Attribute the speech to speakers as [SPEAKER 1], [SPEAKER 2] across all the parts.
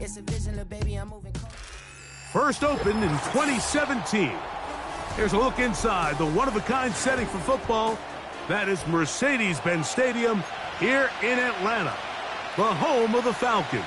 [SPEAKER 1] It's a vision, little baby, I'm moving close.
[SPEAKER 2] First opened in 2017. Here's a look inside the one-of-a-kind setting for football. That is Mercedes-Benz Stadium here in Atlanta, the home of the Falcons.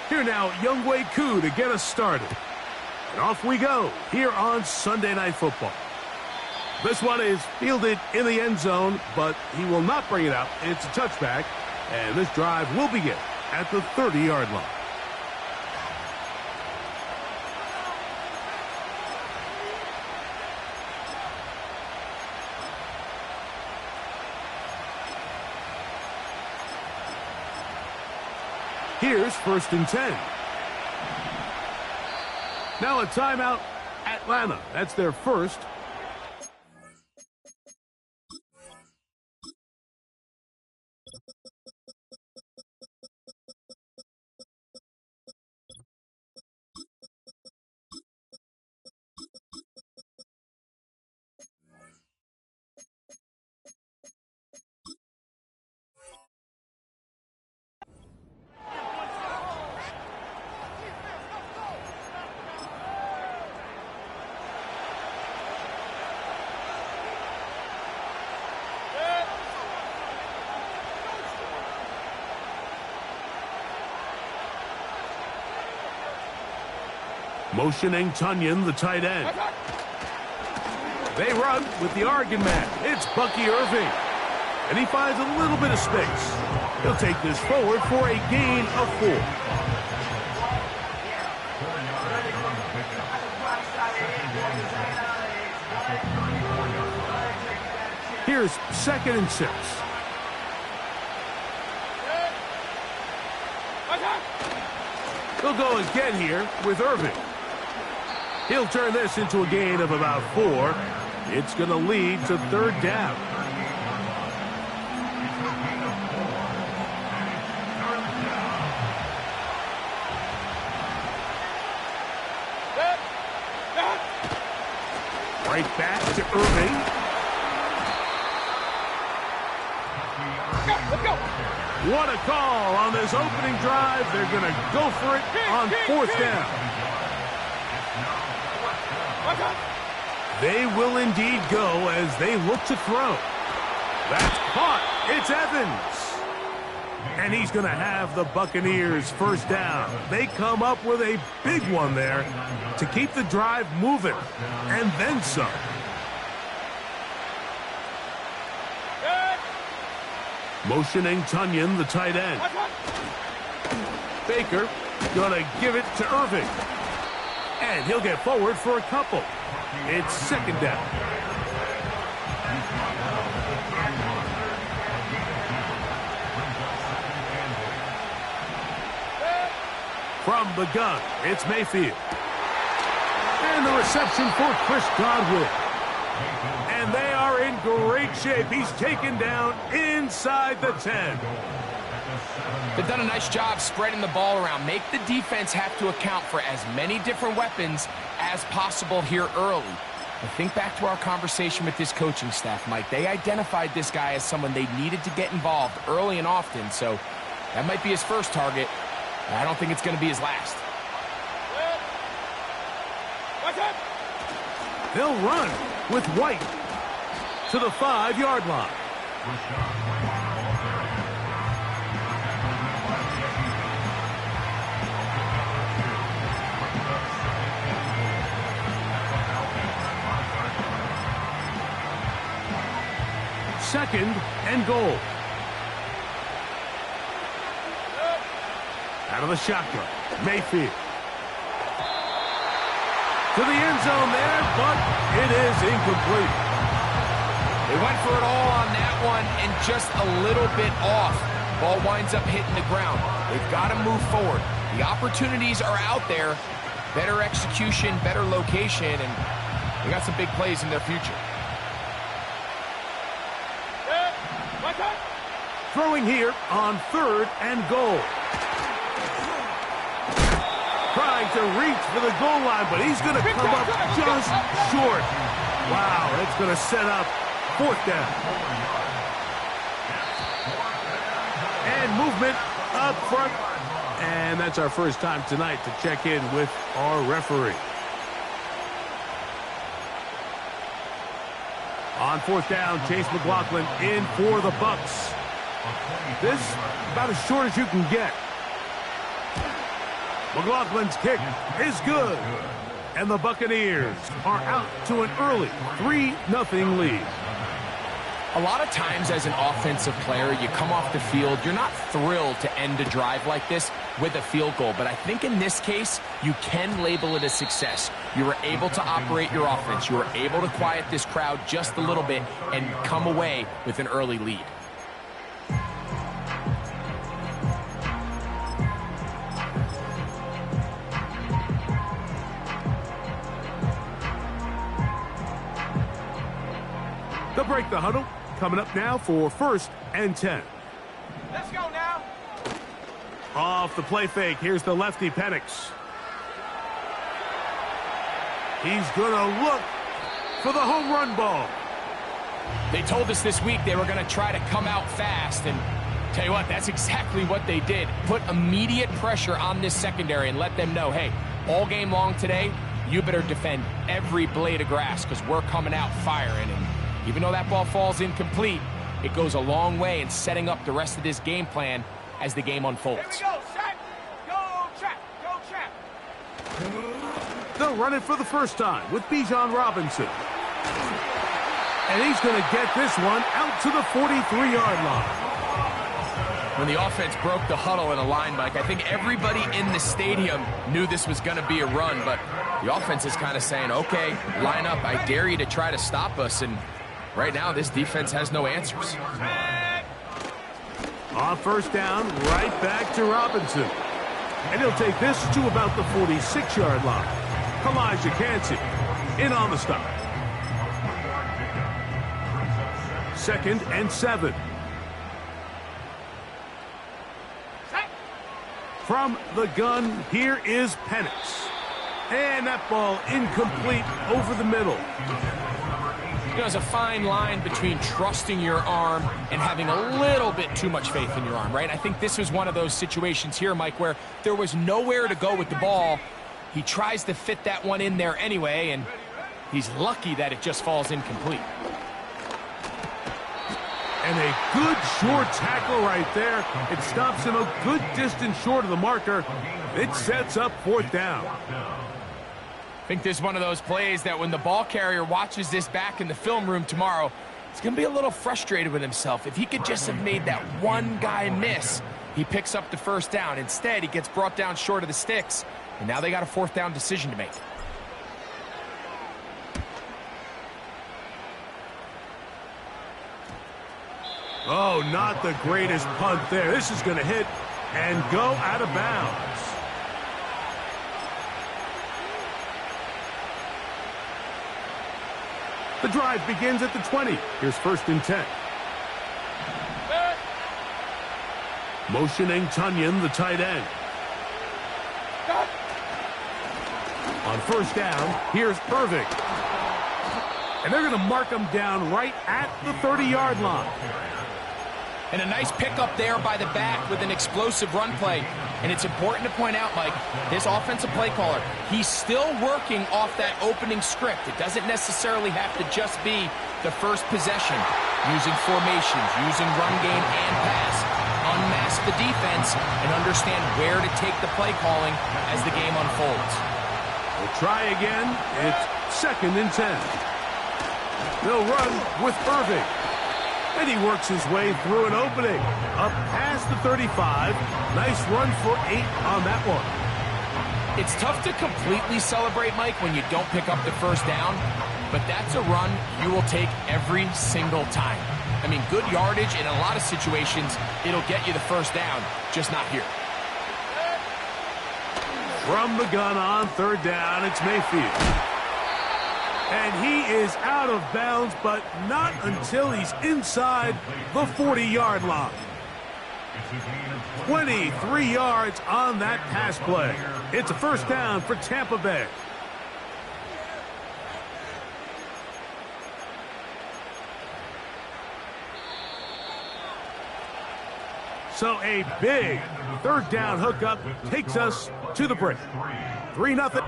[SPEAKER 2] Here now, Younghoe Koo to get us started. And off we go here on Sunday Night Football. This one is fielded in the end zone, but he will not bring it out. It's a touchback, and this drive will begin at the 30-yard line. Here's 1st and 10. Now a timeout, Atlanta. That's their first. Motioning Tunyon, the tight end. They run with the Oregon man. It's Bucky Irving. And he finds a little bit of space. He'll take this forward for a gain of 4. Here's 2nd and 6. He'll go again here with Irving. He'll turn this into a gain of about 4. It's going to lead to 3rd down. Right back to Irving. Let's go. What a call on this opening drive. They're going to go for it on 4th down. They will indeed go as they look to throw. That's caught. It's Evans. And he's going to have the Buccaneers 1st down. They come up with a big one there to keep the drive moving. And then some. Motioning Tunyon, the tight end. Baker going to give it to Irving. And he'll get forward for a couple. It's 2nd down. From the gun, it's Mayfield. And the reception for Chris Godwin. And they are in great shape. He's taken down inside the 10.
[SPEAKER 3] They've done a nice job spreading the ball around. Make the defense have to account for as many different weapons as possible here early. But think back to our conversation with this coaching staff, Mike. They identified this guy as someone they needed to get involved early and often. So that might be his first target. I don't think it's going to be his last.
[SPEAKER 2] They'll run with White to the 5-yard line. Second and goal. Out of the shotgun, Mayfield. To the end zone there, but it is incomplete.
[SPEAKER 3] They went for it all on that one and just a little bit off. Ball winds up hitting the ground. They've got to move forward. The opportunities are out there. Better execution, better location, and they got some big plays in their future.
[SPEAKER 2] Throwing here on 3rd and goal. Trying to reach for the goal line, but he's going to come up just short. Wow, that's going to set up 4th down. And movement up front. And that's our first time tonight to check in with our referee. On 4th down, Chase McLaughlin in for the Bucs. This about as short as you can get. McLaughlin's kick is good. And the Buccaneers are out to an early 3-0 lead.
[SPEAKER 3] A lot of times as an offensive player, you come off the field, you're not thrilled to end a drive like this with a field goal. But I think in this case, you can label it a success. You were able to operate your offense. You were able to quiet this crowd just a little bit and come away with an early lead.
[SPEAKER 2] They'll break the huddle. Coming up now for 1st and 10.
[SPEAKER 3] Let's go now.
[SPEAKER 2] Off the play fake, here's the lefty Penix. He's going to look for the home run ball.
[SPEAKER 3] They told us this week they were going to try to come out fast, and tell you what, that's exactly what they did. Put immediate pressure on this secondary and let them know, hey, all game long today, you better defend every blade of grass because we're coming out firing. And even though that ball falls incomplete, it goes a long way in setting up the rest of this game plan as the game unfolds.
[SPEAKER 4] Here we go, set, go, trap.
[SPEAKER 2] They'll run it for the first time with Bijan Robinson. And he's going to get this one out to the 43-yard line.
[SPEAKER 3] When the offense broke the huddle in a line, Mike, I think everybody in the stadium knew this was going to be a run, but the offense is kind of saying, okay, line up, I dare you to try to stop us, and right now, this defense has no answers.
[SPEAKER 2] On 1st down, right back to Robinson. And he'll take this to about the 46-yard line. Elijah Cansey in on the stop. 2nd and 7. From the gun, here is Penix. And that ball incomplete over the middle.
[SPEAKER 3] You know, there's a fine line between trusting your arm and having a little bit too much faith in your arm, right? I think this was one of those situations here, Mike, where there was nowhere to go with the ball. He tries to fit that one in there anyway, and he's lucky that it just falls incomplete.
[SPEAKER 2] And a good short tackle right there. It stops him a good distance short of the marker. It sets up 4th down.
[SPEAKER 3] I think this is one of those plays that when the ball carrier watches this back in the film room tomorrow, he's going to be a little frustrated with himself. If he could just have made that one guy miss, he picks up the 1st down. Instead, he gets brought down short of the sticks, and now they got a 4th down decision to make.
[SPEAKER 2] Oh, not the greatest punt there. This is going to hit and go out of bounds. The drive begins at the 20. Here's 1st and 10. Motioning Tunyon, the tight end. On 1st down, here's Irving. And they're going to mark him down right at the 30-yard line.
[SPEAKER 3] And a nice pickup there by the back with an explosive run play. And it's important to point out, Mike, this offensive play caller, he's still working off that opening script. It doesn't necessarily have to just be the first possession. Using formations, using run game and pass. Unmask the defense and understand where to take the play calling as the game unfolds.
[SPEAKER 2] We'll try again. It's 2nd and 10. They'll run with Irving. And he works his way through an opening. Up past the 35. Nice run for 8 on that one.
[SPEAKER 3] It's tough to completely celebrate, Mike, when you don't pick up the 1st down. But that's a run you will take every single time. I mean, good yardage in a lot of situations, it'll get you the 1st down, just not here.
[SPEAKER 2] From the gun on 3rd down, it's Mayfield. And he is out of bounds, but not until he's inside the 40-yard line. 23 yards on that pass play. It's a first down for Tampa Bay. So a big third down hookup takes us to the break. 3-0.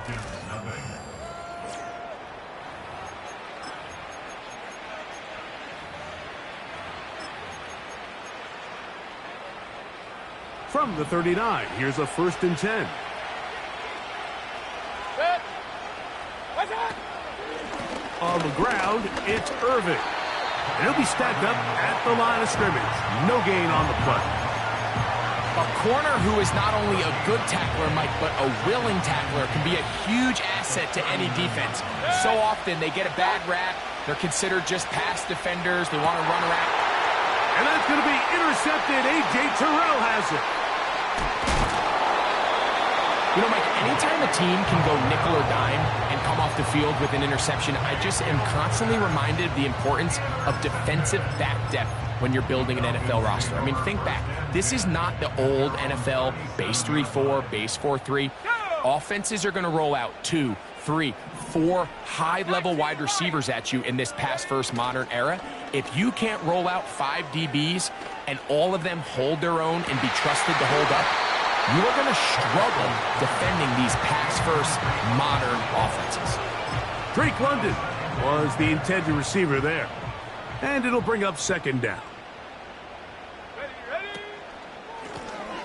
[SPEAKER 2] From the 39, here's a 1st and 10. On the ground, it's Irving. And he'll be stacked up at the line of scrimmage. No gain on the play.
[SPEAKER 3] A corner who is not only a good tackler, Mike, but a willing tackler can be a huge asset to any defense. So often they get a bad rap. They're considered just pass defenders. They want to run around.
[SPEAKER 2] And that's going to be intercepted. A.J. Terrell has it.
[SPEAKER 3] You know, Mike, anytime a team can go nickel or dime and come off the field with an interception, I just am constantly reminded of the importance of defensive back depth when you're building an NFL roster. I mean, think back. This is not the old NFL base 3-4, base 4-3. Offenses are going to roll out 2, 3, 4 high-level wide receivers at you in this pass-first modern era. If you can't roll out 5 DBs and all of them hold their own and be trusted to hold up, you are going to struggle defending these pass-first modern offenses.
[SPEAKER 2] Drake London was the intended receiver there. And it'll bring up 2nd down.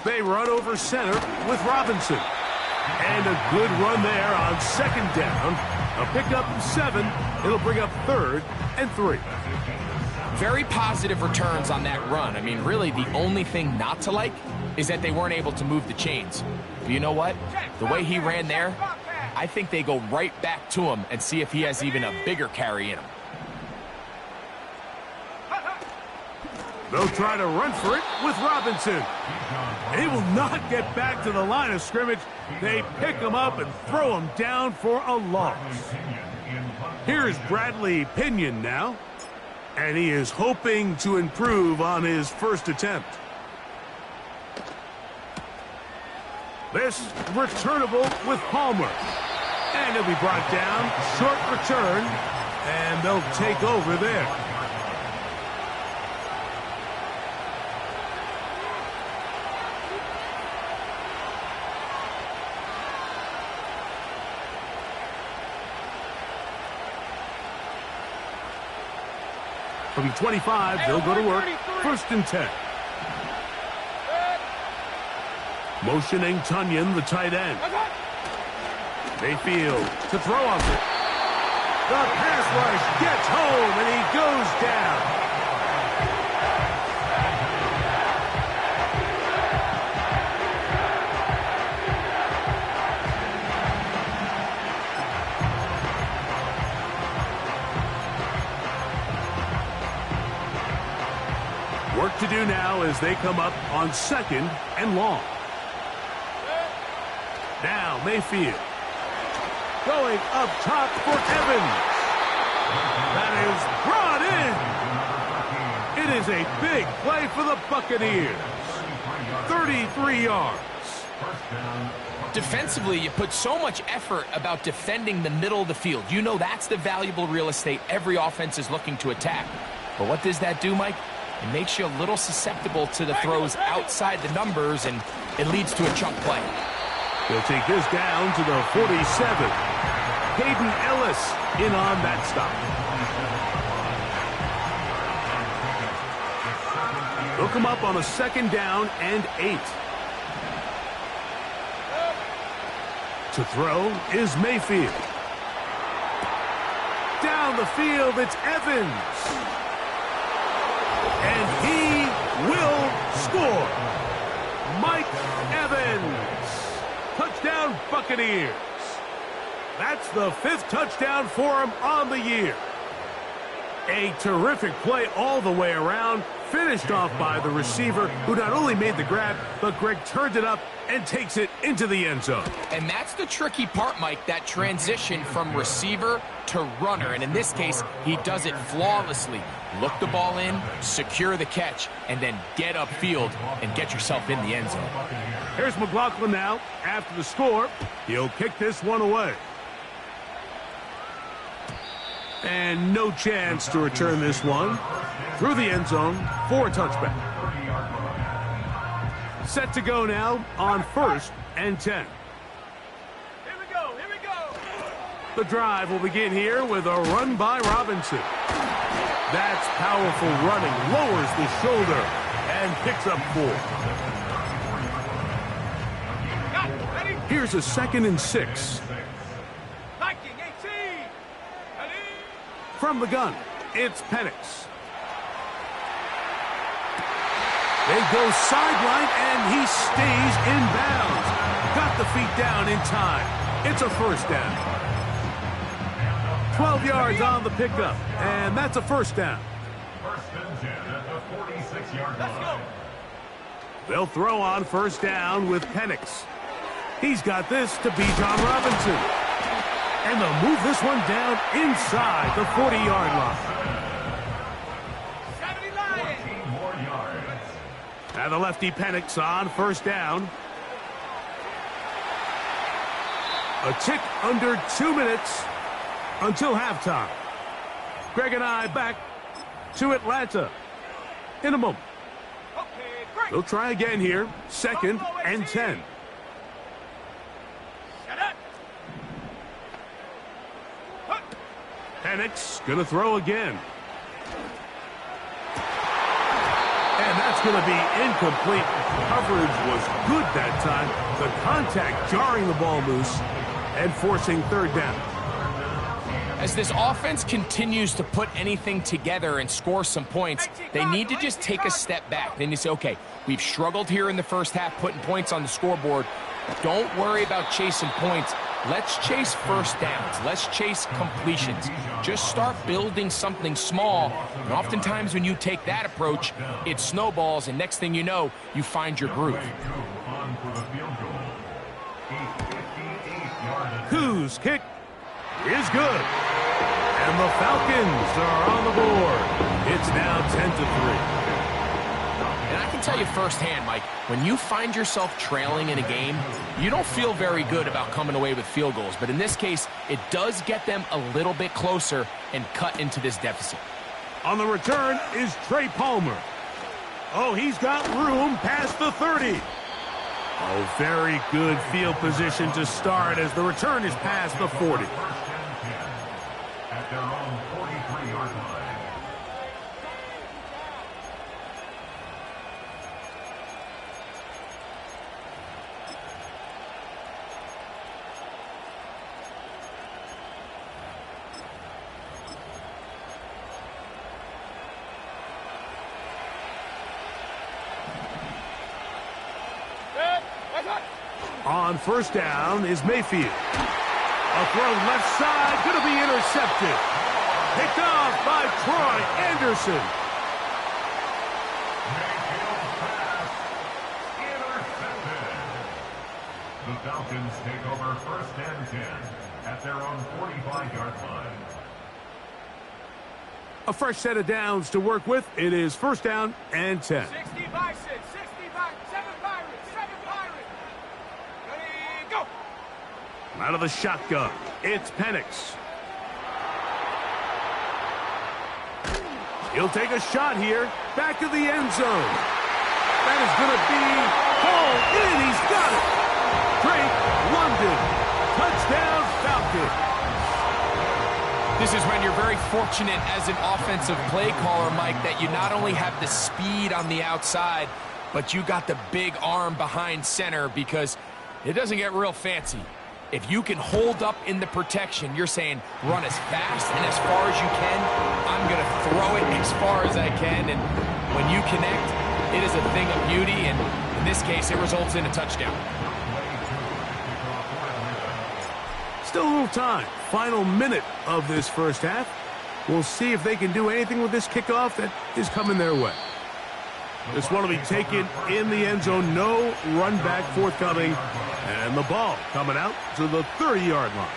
[SPEAKER 2] They run over center with Robinson. And a good run there on 2nd down. A pickup 7. It'll bring up 3rd and 3.
[SPEAKER 3] Very positive returns on that run. I mean, really, the only thing not to like is that they weren't able to move the chains. But you know what? The way he ran there, I think they go right back to him and see if he has even a bigger carry in him.
[SPEAKER 2] They'll try to run for it with Robinson. He will not get back to the line of scrimmage. They pick him up and throw him down for a loss. Here's Bradley Pinion now. And he is hoping to improve on his first attempt. This returnable with Palmer. And he'll be brought down. Short return. And they'll take over there. From 25, they'll go to work. 1st and 10. Motioning Tunyon, the tight end. Mayfield to throw on it. The pass rush gets home, and he goes down. Work to do now as they come up on 2nd and long. Now Mayfield going up top for Evans. That is brought in. It is a big play for the Buccaneers. 33 yards.
[SPEAKER 3] Defensively, you put so much effort about defending the middle of the field. You know that's the valuable real estate every offense is looking to attack. But what does that do, Mike? It makes you a little susceptible to the throws outside the numbers, and it leads to a chunk play.
[SPEAKER 2] They'll take this down to the 47. Hayden Ellis in on that stop. They'll come up on a 2nd down and 8. To throw is Mayfield. Down the field, it's Evans. And he will score. Mike Evans. Touchdown, Buccaneers. That's the 5th touchdown for him on the year. A terrific play all the way around. Finished off by the receiver, who not only made the grab, but Greg turned it up and takes it into the end zone.
[SPEAKER 3] And that's the tricky part, Mike, that transition from receiver to runner. And in this case, he does it flawlessly. Look the ball in, secure the catch, and then get upfield and get yourself in the end zone.
[SPEAKER 2] Here's McLaughlin now. After the score, he'll kick this one away. And no chance to return this one through the end zone for a touchback. Set to go now on 1st and 10.
[SPEAKER 4] Here we go. Here we go.
[SPEAKER 2] The drive will begin here with a run by Robinson. That's powerful running, lowers the shoulder, and picks up 4.
[SPEAKER 4] Got it. Ready?
[SPEAKER 2] Here's a 2nd and 6.
[SPEAKER 4] Viking 18. Ready?
[SPEAKER 2] From the gun, it's Penix. They go sideline, and he stays in bounds. Got the feet down in time. It's a 1st down. 12 yards on the pickup, and that's a 1st down.
[SPEAKER 5] 1st and 10 at the 46-yard
[SPEAKER 4] Let's go.
[SPEAKER 5] line.
[SPEAKER 2] They'll throw on 1st down with Penix. He's got this to Bijan Robinson. And they'll move this one down inside the 40-yard line.
[SPEAKER 4] 70 Lions.
[SPEAKER 5] 14 more yards.
[SPEAKER 2] And the lefty Penix on 1st down. A tick under 2 minutes until halftime. Greg and I back to Atlanta in a moment.
[SPEAKER 4] Okay, great.
[SPEAKER 2] They'll try again here. 2nd and 10.
[SPEAKER 4] Set it. Hut.
[SPEAKER 2] Penix gonna throw again. And that's going to be incomplete. Coverage was good that time. The contact jarring the ball loose and forcing 3rd down.
[SPEAKER 3] As this offense continues to put anything together and score some points, they need to just take a step back. Then you say, okay, we've struggled here in the first half putting points on the scoreboard. Don't worry about chasing points. Let's chase 1st downs. Let's chase completions. Just start building something small. And oftentimes when you take that approach, it snowballs, and next thing you know, you find your groove.
[SPEAKER 2] Whose kick is good. And the Falcons are on the board. It's now 10-3.
[SPEAKER 3] And I can tell you firsthand, Mike, when you find yourself trailing in a game, you don't feel very good about coming away with field goals. But in this case, it does get them a little bit closer and cut into this deficit.
[SPEAKER 2] On the return is Trey Palmer. Oh, he's got room past the 30. Oh, very good field position to start as the return is past the 40.
[SPEAKER 5] At their own 43-yard line.
[SPEAKER 2] On 1st down is Mayfield. A throw left side, going to be intercepted. Picked off by Troy Anderson.
[SPEAKER 5] Mayfield pass. Intercepted. The Falcons take over 1st and 10 at their own 45-yard line.
[SPEAKER 2] A fresh set of downs to work with. It is 1st down and 10.
[SPEAKER 4] 60 Bison. 60 Bison. 7 Pirates. 7 Pirates. Ready, go.
[SPEAKER 2] Out of the shotgun, it's Penix. He'll take a shot here. Back of the end zone. That is going to be hauled in. He's got it. Drake London. Touchdown Falcons.
[SPEAKER 3] This is when you're very fortunate as an offensive play caller, Mike, that you not only have the speed on the outside, but you got the big arm behind center, because it doesn't get real fancy. If you can hold up in the protection, you're saying run as fast and as far as you can. I'm going to throw it as far as I can. And when you connect, it is a thing of beauty. And in this case, it results in a touchdown.
[SPEAKER 2] Still a little time. Final minute of this first half. We'll see if they can do anything with this kickoff that is coming their way. This one will be taken in the end zone. No run back forthcoming. And the ball coming out to the 30-yard line.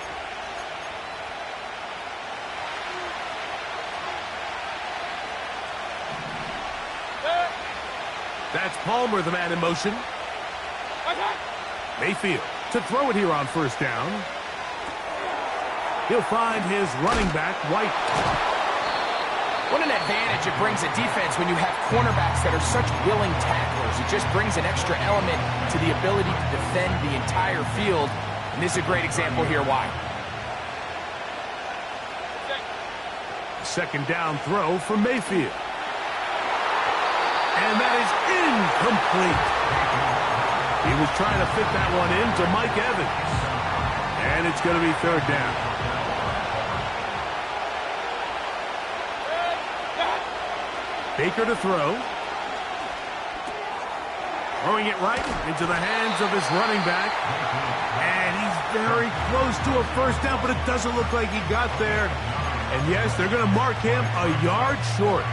[SPEAKER 2] That's Palmer, the man in motion. Mayfield to throw it here on first down. He'll find his running back, White.
[SPEAKER 3] What an advantage it brings a defense when you have cornerbacks that are such willing tacklers. It just brings an extra element to the ability to defend the entire field. And this is a great example here why.
[SPEAKER 2] Second down throw from Mayfield. And that is incomplete. He was trying to fit that one into Mike Evans. And it's going to be third down. Baker to throw. Throwing it right into the hands of his running back. And he's very close to a first down, but it doesn't look like he got there. And yes, they're going to mark him a yard short.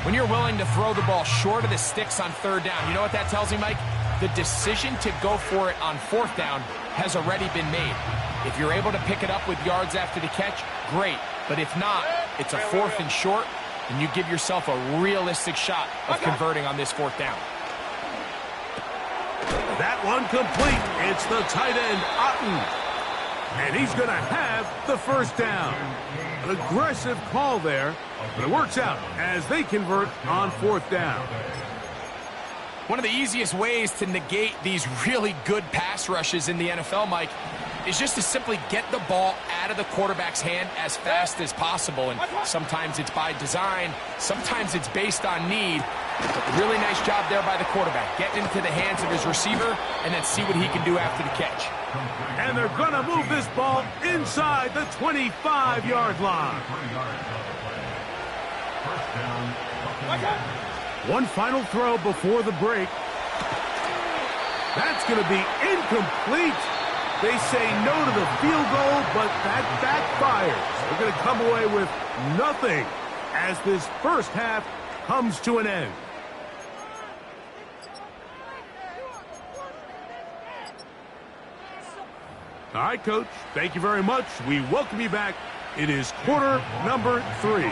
[SPEAKER 3] When you're willing to throw the ball short of the sticks on third down, you know what that tells me, Mike? The decision to go for it on fourth down has already been made. If you're able to pick it up with yards after the catch, great. But if not, it's a fourth and short, and you give yourself a realistic shot of converting on this fourth down.
[SPEAKER 2] That one complete. It's the tight end, Otten. And he's going to have the first down. An aggressive call there, but it works out as they convert on fourth down.
[SPEAKER 3] One of the easiest ways to negate these really good pass rushes in the NFL, Mike, is just to simply get the ball out of the quarterback's hand as fast as possible. And sometimes it's by design, sometimes it's based on need. But really nice job there by the quarterback, getting into the hands of his receiver and then see what he can do after the catch.
[SPEAKER 2] And they're going to move this ball inside the 25-yard line. One final throw before the break. That's going to be incomplete. They say no to the field goal, but that backfires. They're going to come away with nothing as this first half comes to an end. All right, Coach, thank you very much. We welcome you back. It is quarter number 3.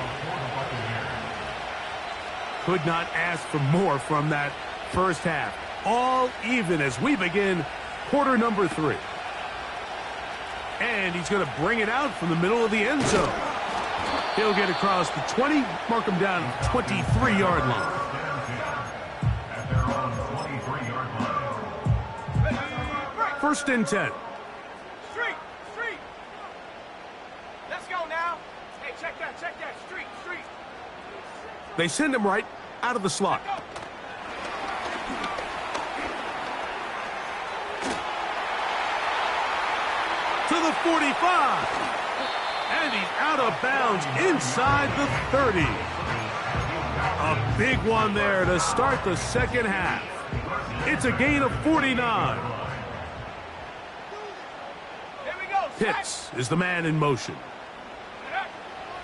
[SPEAKER 2] Could not ask for more from that first half. All even as we begin quarter number 3. And he's going to bring it out from the middle of the end zone. He'll get across the 20, mark him down at the 23-yard line. First and 10.
[SPEAKER 4] Street! Let's go now. Hey, check that. Street.
[SPEAKER 2] They send him right out of the slot. To the 45. And he's out of bounds inside the 30. A big one there to start the second half. It's a gain of 49. Pitts is the man in motion.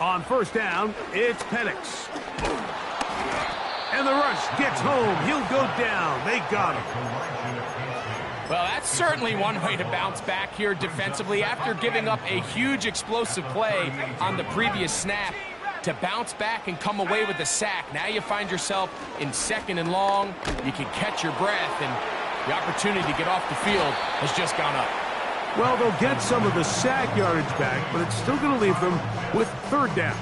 [SPEAKER 2] On first down, it's Penix. And the rush gets home. He'll go down. They got him.
[SPEAKER 3] Well, that's certainly one way to bounce back here defensively after giving up a huge explosive play on the previous snap. To bounce back and come away with a sack. Now you find yourself in second and long. You can catch your breath, and the opportunity to get off the field has just gone up.
[SPEAKER 2] Well, they'll get some of the sack yardage back, but it's still going to leave them with third down.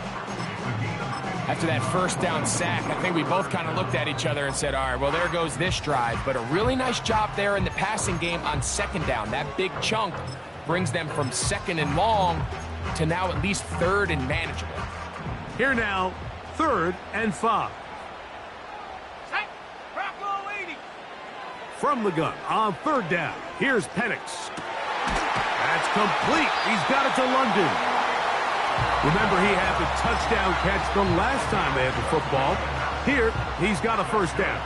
[SPEAKER 3] After that first down sack, I think we both kind of looked at each other and said, all right, well, there goes this drive. But a really nice job there in the passing game on second down. That big chunk brings them from second and long to now at least third and manageable.
[SPEAKER 2] Here now, 3rd and 5. From the gun on third down, here's Penix. That's complete. He's got it to London. Remember, he had the touchdown catch the last time they had the football. Here, he's got a first down.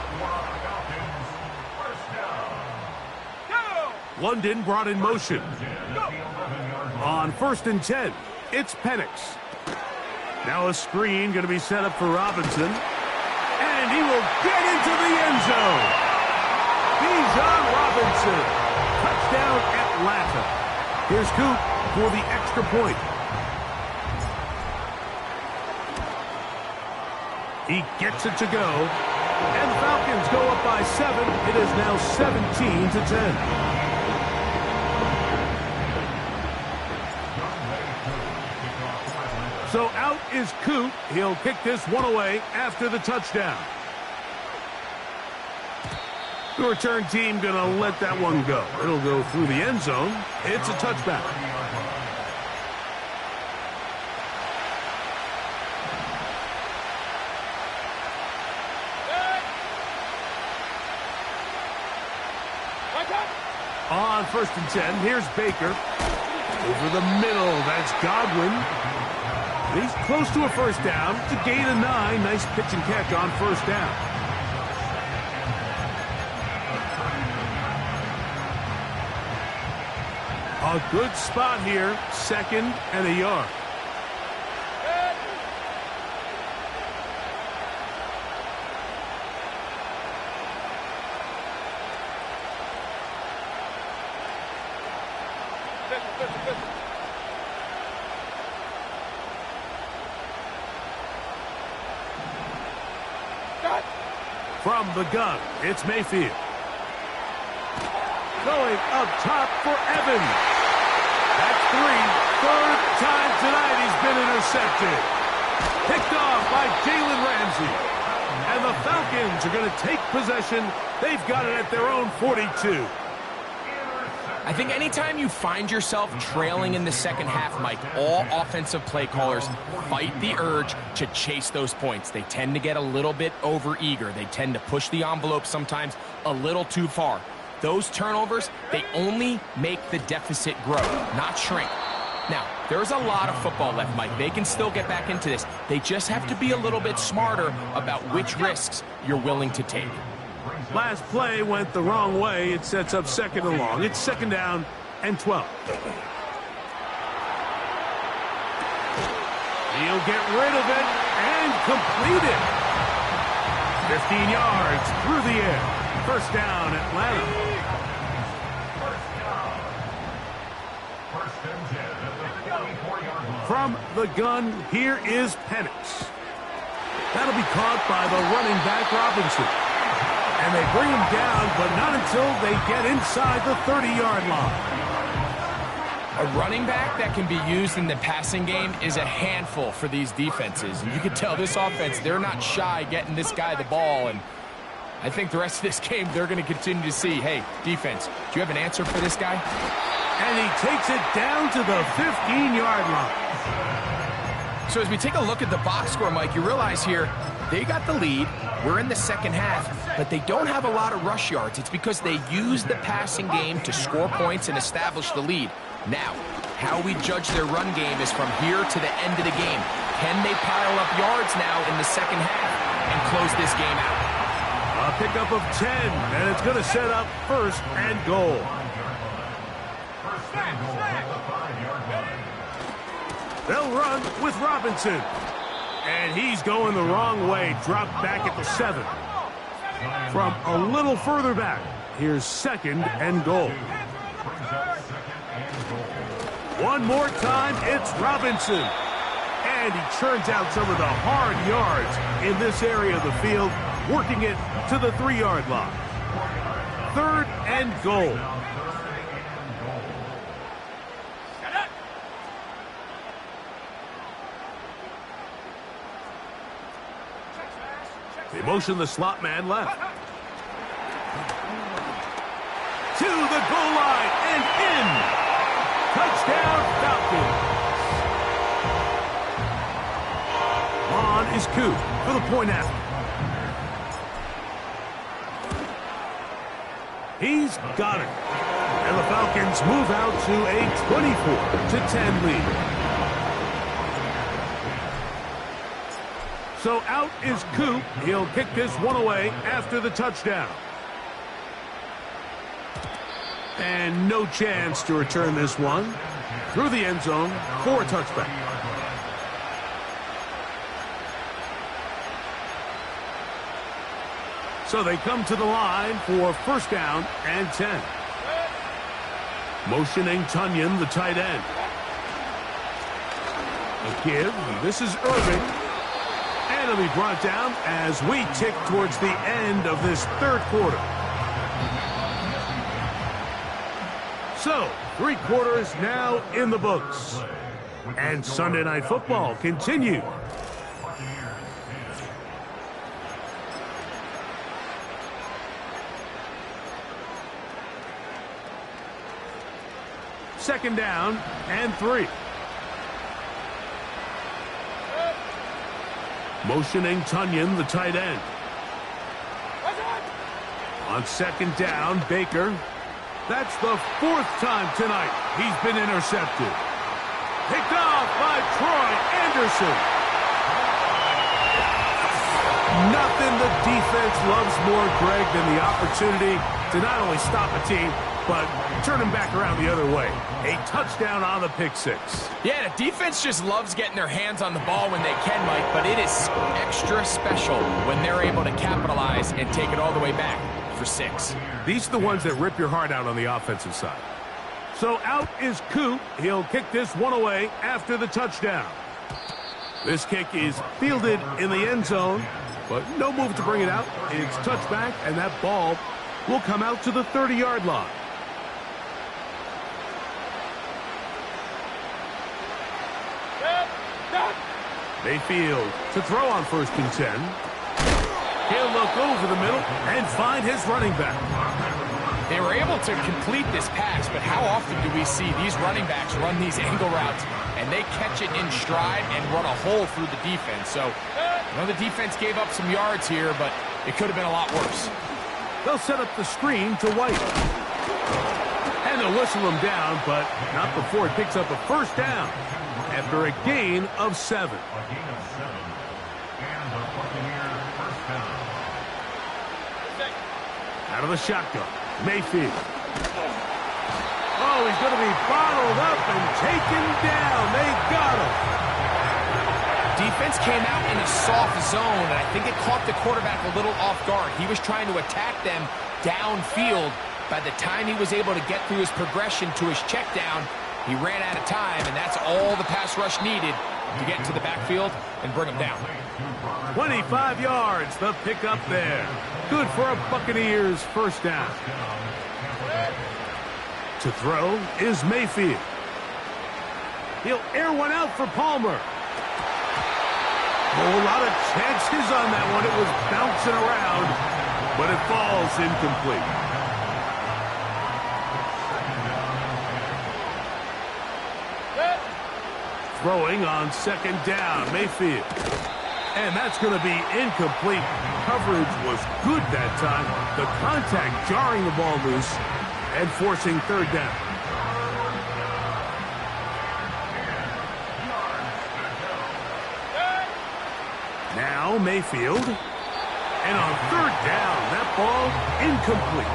[SPEAKER 2] London brought in motion. On 1st and 10, it's Penix. Now a screen going to be set up for Robinson. And And he will get into the end zone. Bijan Robinson. Touchdown, Atlanta. Here's Coop for the extra point. He gets it to go. And the Falcons go up by 7. It is now 17-10. So out is Coop. He'll kick this one away after the touchdown. The return team going to let that one go. It'll go through the end zone. It's a touchback. On 1st and 10, here's Baker. Over the middle, that's Godwin. He's close to a first down. It's a gain of 9. Nice pitch and catch on first down. A good spot here. 2nd and a yard. From the gun, it's Mayfield. Going up top for Evans. That's 3. 3rd time tonight he's been intercepted. Picked off by Jalen Ramsey. And the Falcons are going to take possession. They've got it at their own 42.
[SPEAKER 3] I think anytime you find yourself trailing in the second half, Mike, all offensive play callers fight the urge to chase those points. They tend to get a little bit overeager. They tend to push the envelope sometimes a little too far. Those turnovers, they only make the deficit grow, not shrink. Now, there's a lot of football left, Mike. They can still get back into this. They just have to be a little bit smarter about which risks you're willing to take.
[SPEAKER 2] Last play went the wrong way. It sets up 2nd and long. It's 2nd down and 12. He'll get rid of it and complete it. 15 yards through the air. First down, Atlanta. From the gun, here is Penix. That'll be caught by the running back, Robinson. And they bring him down, but not until they get inside the 30-yard line.
[SPEAKER 3] A running back that can be used in the passing game is a handful for these defenses. And you can tell this offense, they're not shy getting this guy the ball. And I think the rest of this game, they're going to continue to see, hey, defense, do you have an answer for this guy?
[SPEAKER 2] And he takes it down to the 15-yard line.
[SPEAKER 3] So as we take a look at the box score, Mike, you realize here, they got the lead. We're in the second half, but they don't have a lot of rush yards. It's because they use the passing game to score points and establish the lead. Now, how we judge their run game is from here to the end of the game. Can they pile up yards now in the second half and close this game out?
[SPEAKER 2] A pickup of 10, and it's going to set up 1st and goal. They'll run with Robinson. And he's going the wrong way. Dropped back at the 7. From a little further back, here's 2nd and goal. One more time, it's Robinson. And he churns out some of the hard yards in this area of the field, working it to the 3-yard line. 3rd and goal. They motion the slot man left. To the goal line and in. Touchdown, Falcons. On is Coop for the point after. He's got it. And the Falcons move out to a 24-10 lead. So out is Coop. He'll kick this one away after the touchdown. And no chance to return this one. Through the end zone for a touchback. So they come to the line for first down and 10. Motioning Tunyon, the tight end. A give. This is Irving. And it'll be brought down as we tick towards the end of this third quarter. So, 3 quarters now in the books. And Sunday Night Football continues. Second down and 3. Motioning Tunyon, the tight end. On second down, Baker. That's the 4th time tonight he's been intercepted. Picked off by Troy Anderson. Nothing the defense loves more, Greg, than the opportunity to not only stop a team, but turn him back around the other way. A touchdown on the pick 6.
[SPEAKER 3] Yeah, the defense just loves getting their hands on the ball when they can, Mike, but it is extra special when they're able to capitalize and take it all the way back for 6.
[SPEAKER 2] These are the ones that rip your heart out on the offensive side. So out is Coop. He'll kick this one away after the touchdown. This kick is fielded in the end zone, but no move to bring it out. It's touchback, and that ball will come out to the 30-yard line. Mayfield to throw on first and 10. He'll look over the middle and find his running back.
[SPEAKER 3] They were able to complete this pass, but how often do we see these running backs run these angle routes and they catch it in stride and run a hole through the defense? So, the defense gave up some yards here, but it could have been a lot worse.
[SPEAKER 2] They'll set up the screen to White. And they'll whistle him down, but not before he picks up a first down after a gain of 7. Out of the shotgun, Mayfield. Oh, he's going to be bottled up and taken down. They got him.
[SPEAKER 3] Defense came out in a soft zone, and I think it caught the quarterback a little off guard. He was trying to attack them downfield. By the time he was able to get through his progression to his check down, he ran out of time, and that's all the pass rush needed to get into the backfield and bring him down.
[SPEAKER 2] 25 yards, the pickup there. Good for a Buccaneers first down. To throw is Mayfield. He'll air one out for Palmer. A lot of chances on that one. It was bouncing around, but it falls incomplete. Throwing on second down, Mayfield. And that's going to be incomplete. Coverage was good that time. The contact jarring the ball loose and forcing third down. Now Mayfield. And on third down, that ball incomplete.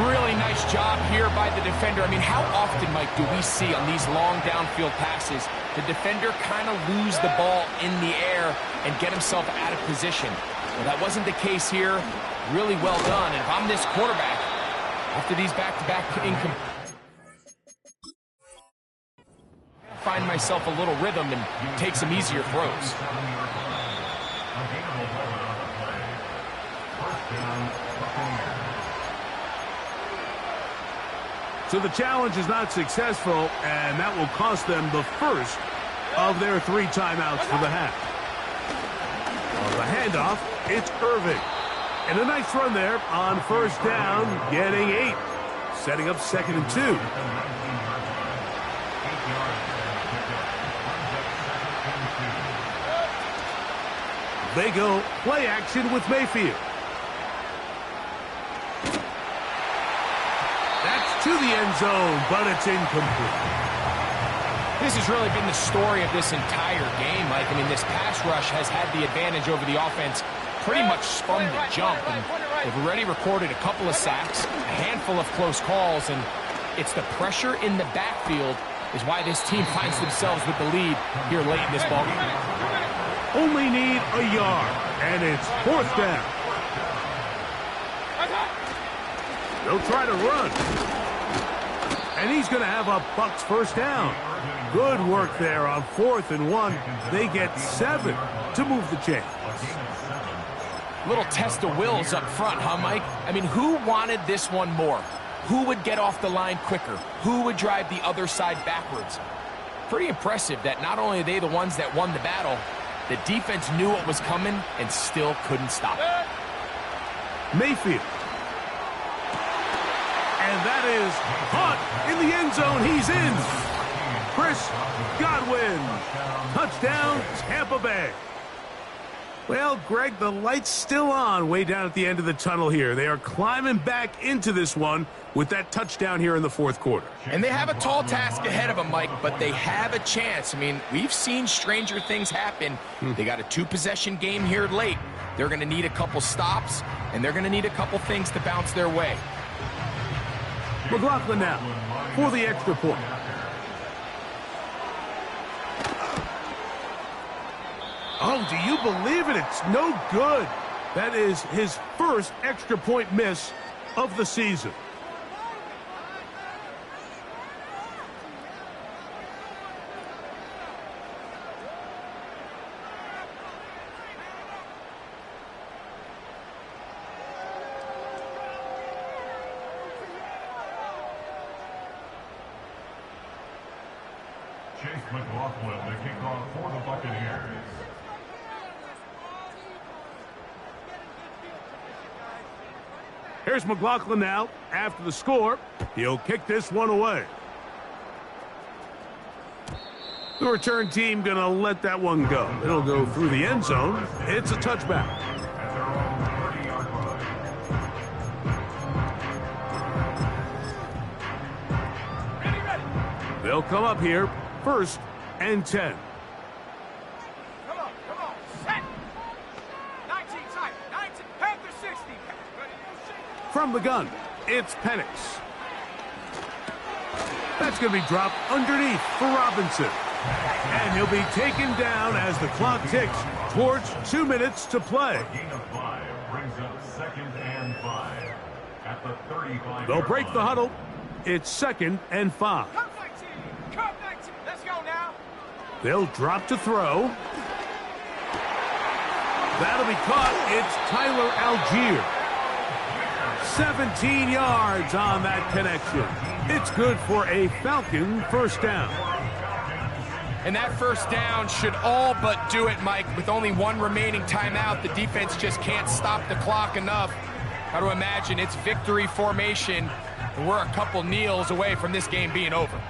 [SPEAKER 3] Really nice job here by the defender. I mean, how often, Mike, do we see on these long downfield passes the defender kind of lose the ball in the air and get himself out of position? Well, that wasn't the case here. Really well done. And if I'm this quarterback, after these back-to-back find myself a little rhythm and take some easier throws.
[SPEAKER 2] So the challenge is not successful, and that will cost them the first of their 3 timeouts for the half. On the handoff, it's Irving. And a nice run there on first down, getting 8. Setting up second and 2. They go play action with Mayfield. To the end zone, but it's incomplete.
[SPEAKER 3] This has really been the story of this entire game, Mike. I mean, this pass rush has had the advantage over the offense pretty much from the jump. And they've already recorded a couple of sacks, a handful of close calls, and it's the pressure in the backfield is why this team finds themselves with the lead here late in this ballgame.
[SPEAKER 2] Only need a yard, and it's fourth down. They'll try to run. And he's going to have a Bucs first down. Good work there on 4th and 1. They get 7 to move the chains.
[SPEAKER 3] Little test of wills up front, huh, Mike? I mean, who wanted this one more? Who would get off the line quicker? Who would drive the other side backwards? Pretty impressive that not only are they the ones that won the battle, the defense knew what was coming and still couldn't stop it.
[SPEAKER 2] Mayfield. And that is caught in the end zone. He's in. Chris Godwin. Touchdown, Tampa Bay. Well, Greg, the light's still on way down at the end of the tunnel here. They are climbing back into this one with that touchdown here in the 4th quarter.
[SPEAKER 3] And they have a tall task ahead of them, Mike, but they have a chance. I mean, we've seen stranger things happen. They got a 2-possession game here late. They're going to need a couple stops, and they're going to need a couple things to bounce their way.
[SPEAKER 2] McLaughlin now for the extra point. Oh, do you believe it? It's no good. That is his first extra point miss of the season.
[SPEAKER 5] Chase McLaughlin, the kickoff for the Buccaneers.
[SPEAKER 2] Here's McLaughlin now after the score. He'll kick this one away. The return team going to let that one go. It'll go through the end zone. It's a touchback.
[SPEAKER 5] At their own 30-yard line.
[SPEAKER 4] Ready.
[SPEAKER 2] They'll come up here, 1st and 10.
[SPEAKER 4] Come on, set. 19 tight, 19, Panther 60. Ready.
[SPEAKER 2] From the gun, it's Penix. That's going to be dropped underneath for Robinson. And he'll be taken down as the clock ticks towards 2 minutes to play.
[SPEAKER 5] A gain of 5 brings up 2nd and 5 at the 35.
[SPEAKER 2] They'll break the huddle. It's 2nd and 5.
[SPEAKER 4] Come 19, come 19. Let's go now.
[SPEAKER 2] They'll drop to throw. That'll be caught. It's Tyler Algier. 17 yards on that connection. It's good for a Falcon first down.
[SPEAKER 3] And that first down should all but do it, Mike. With only 1 remaining timeout, the defense just can't stop the clock enough. Got to imagine it's victory formation, and we're a couple kneels away from this game being over.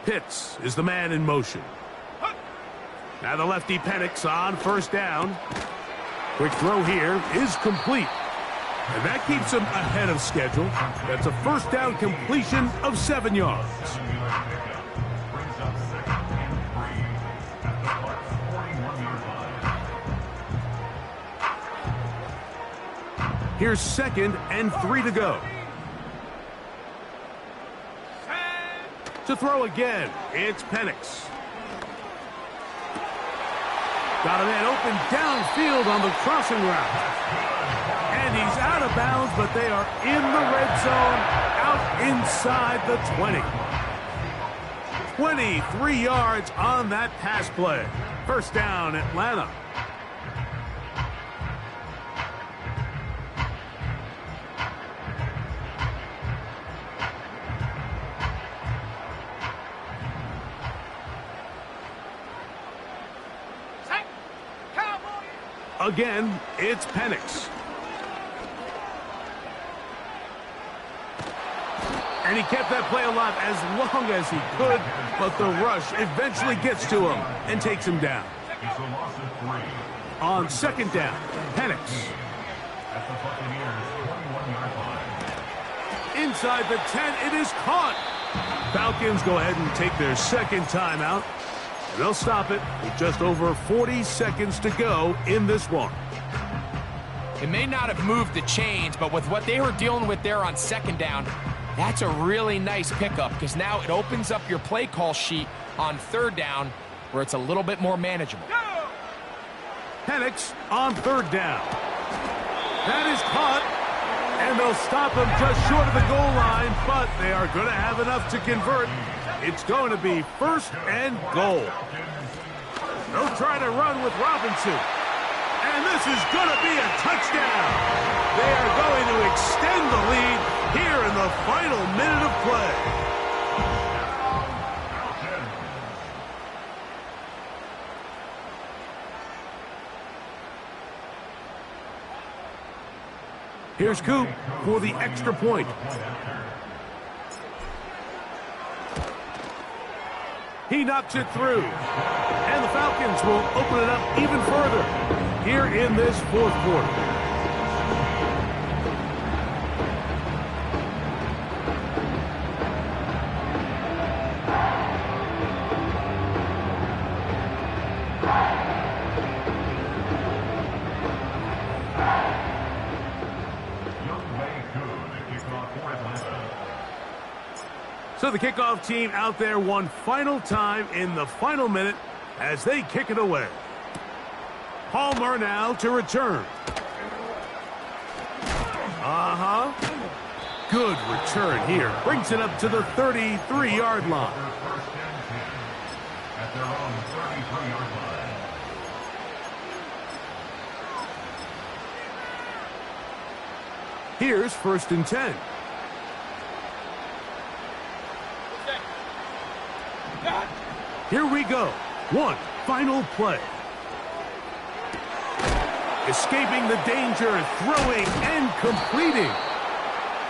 [SPEAKER 2] Pitts is the man in motion. Now the lefty Penix on first down. Quick throw here is complete. And that keeps him ahead of schedule. That's a first down completion of 7 yards. Here's 2nd and 3 to go. To throw again, it's Penix. Got a man open downfield on the crossing route. And he's out of bounds, but they are in the red zone, out inside the 20. 23 yards on that pass play. First down, Atlanta. Again, it's Penix. And he kept that play alive as long as he could, but the rush eventually gets to him and takes him down.
[SPEAKER 5] It's a loss of 3.
[SPEAKER 2] On second down, Penix.
[SPEAKER 5] At the Buccaneers' 21-yard line.
[SPEAKER 2] Inside the 10, it is caught. Falcons go ahead and take their second timeout. They'll stop it with just over 40 seconds to go in this one.
[SPEAKER 3] It may not have moved the chains, but with what they were dealing with there on second down, that's a really nice pickup because now it opens up your play call sheet on third down where it's a little bit more manageable.
[SPEAKER 2] Penix on third down. That is caught, and they'll stop him just short of the goal line, but they are going to have enough to convert. It's going to be first and goal. They'll try to run with Robinson, and this is going to be a touchdown. They are going to extend the lead here in the final minute of play. Here's Coop for the extra point. He knocks it through. And the Falcons will open it up even further here in this fourth quarter. So the kickoff team out there one final time in the final minute as they kick it away. Palmer now to return. Good return here. Brings it up to the 33-yard line.
[SPEAKER 5] At their own 33-yard line.
[SPEAKER 2] Here's first and 10. Here we go. One final play. Escaping the danger, throwing and completing.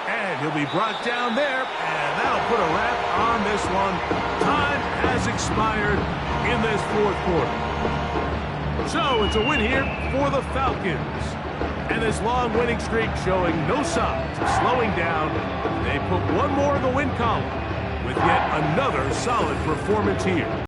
[SPEAKER 2] And he'll be brought down there, and that'll put a wrap on this one. Time has expired in this fourth quarter. So it's a win here for the Falcons. And this long winning streak showing no signs of slowing down. They put one more in the win column with yet another solid performance here.